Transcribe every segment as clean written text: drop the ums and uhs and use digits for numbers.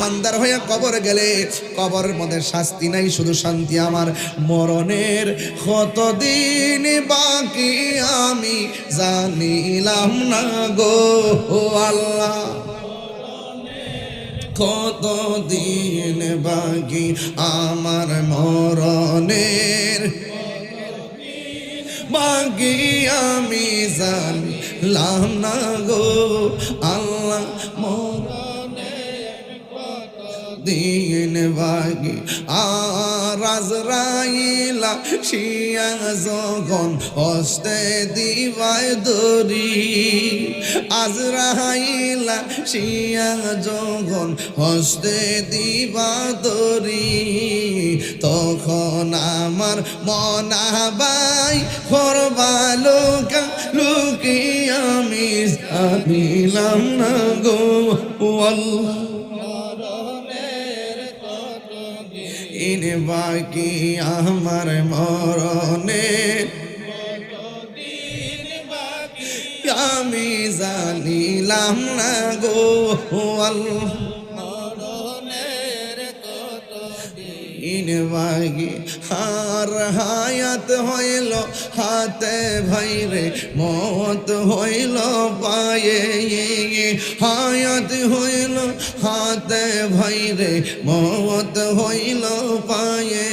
ইমানদার হয়ে কবর গেলে কবরের মধ্যে শাস্তি নাই, শুধু শান্তি। আমার মরণের কতদিন বাকি আমি জানিলাম না গো আল্লাহ, কতদিন বাকি আমার মরণের বাকি আমি জানলাম না গো আল্লাহ, দিন বাকি। আর আজরাইলা শিয়া যখন হস্তে দিবায় দরি, আজরাইলা শিয়া যখন হস্তে দিবা দরি, তখন আমার মনাবাই করবা লোকা লুকি আমি জানিলাম না গো আল্লাহ, ইন বাকি আমার মরণে আমি জানিলাম না গো আল্লাহ, ইন বাকি। আর হায়াত হইল হাতে ভাইরে, মত হইল পায়ে, হায়াত হইল হাতে ভাইরে, মত হইল পায়ে।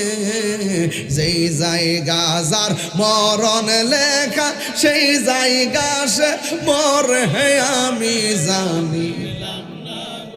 যেই জায়গা যার মরণ লেখা সেই জায়গা সে মরে আমি জানি।